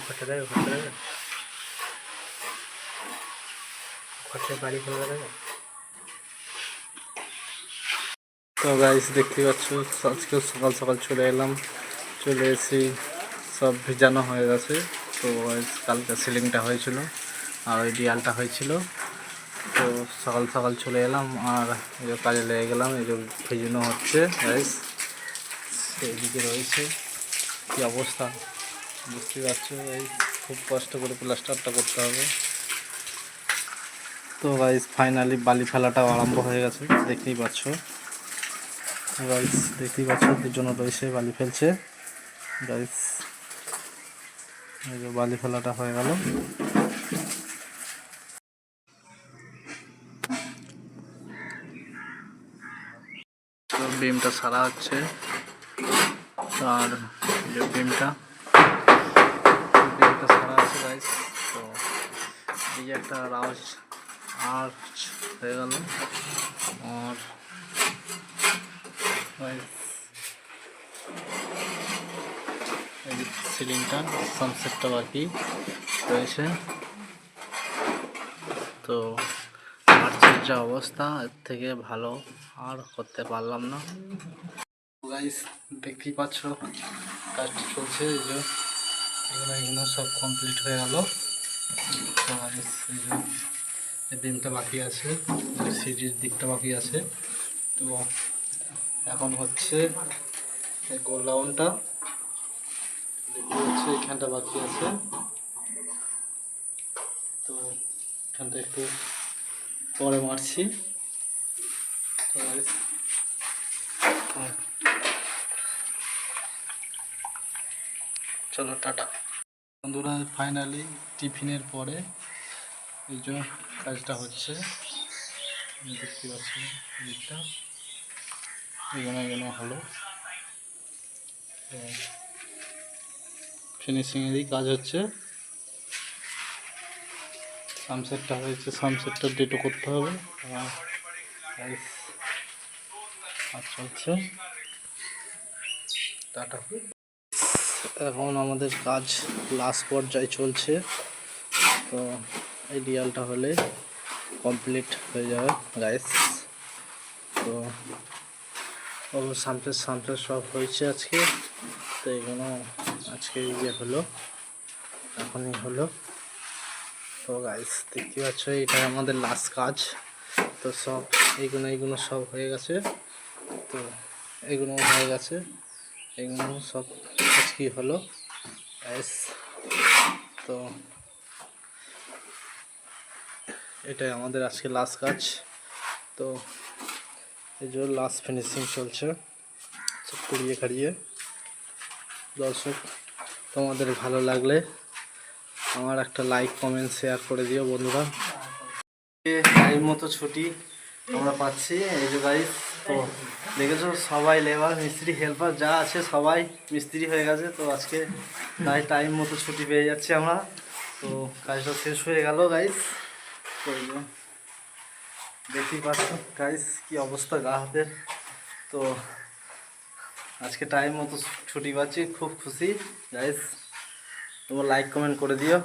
ঘরটা দেখ ঘরটা বাড়ি ফেলে দেখ। তো গাইস দেখতে পাচ্ছ আজকে সকাল সকাল চলে এলাম, চলে এসে সব ভিজানো হয়ে গেছে। তো কালকে সিলিংটা হয়েছিল আর ওই ডিয়ালটা হয়েছিল, তো সকাল সকাল চলে এলাম আর এই যে কাজে লেগে গেলাম। এই যে ভিজানো হচ্ছে গাইস, সেইদিকে রয়েছে কী অবস্থা বুঝতে পারছো। এই খুব কষ্ট করে প্লাস্টারটা করতে হবে। তো গাইস ফাইনালি বালি ফেলাটাও আরম্ভ হয়ে গেছে, দেখতেই পাচ্ছ গাইস, দেখতেই পাচ্ছ দুজনে রয়েছে বালি ফেলছে গাইস। এই যে বালি ফেলাটা হয়ে গেল। তো বিমটা সারা হচ্ছে আর যে বিমটা সারা আছে গাইস। তো এই যে একটা রাউজ আর্চ হয়ে গেল আর সিলিংটা সানসেটটা বাকি রয়েছে। তো আর্চের যা অবস্থা, এর থেকে ভালো আর করতে পারলাম না গাইস। দেখতেই পাচ্ছ কাজটা চলছে, এই যে এগুলো সব কমপ্লিট হয়ে গেল। এই দিনটা বাকি আছে, সিঁড়ির দিকটা বাকি আছে। তো এখন হচ্ছে এই গোল রাউন্ডটা দেখতে হচ্ছে, এখানটা বাকি আছে। তো এখানটা একটু পরে মারছি। তো চলো টাটা বন্ধুরা। ফাইনালি টিফিনের পরে এই যে কাজটা হচ্ছে, দেখতে পাচ্ছি দিকটা এখানে হলো ফিনিশিংয়েরই কাজ হচ্ছে। সানসেটটা হয়েছে, সানসেটটা ডেটও করতে হবে আর চলছে টাটা। এখন আমাদের কাজ লাস্ট পর্যায়ে চলছে। তো এই ডিয়ালটা হলে কমপ্লিট হয়ে যাবে গাইস। তো সানসেট সব হয়েছে আজকে। তো এগুলো আজকে ইয়ে হলো, এখনই হলো। তো গাইস দেখতে পাচ্ছ এটা আমাদের লাস্ট কাজ। তো সব এইগুলো সব হয়ে গেছে। তো এগুলো হয়ে গেছে, এগুলো সব আজকেই হলো গাইস। তো এটাই আমাদের আজকে লাস্ট কাজ। তো এই যে লাস্ট ফিনিশিং চলছে সব করিয়ে খাড়িয়ে। দর্শক তোমাদের ভালো লাগলে আমার একটা লাইক কমেন্ট শেয়ার করে দিও বন্ধুরা। টাইম মতো ছুটি আমরা পাচ্ছি এই যে গাইস। তো দেখেছো সবাই লেবার মিস্ত্রি হেল্পার যা আছে সবাই মিস্ত্রি হয়ে গেছে। তো আজকে তাই টাইম মতো ছুটি পেয়ে যাচ্ছি আমরা। তো কাজটা শেষ হয়ে গেল গাইস। তো দেখতেই পাচ্ছ গাইস কি অবস্থা গা হাতের। তো আজকে টাইম মতো ছুটি পাচ্ছি, খুব খুশি গাইস। তোমরা লাইক কমেন্ট করে দিও।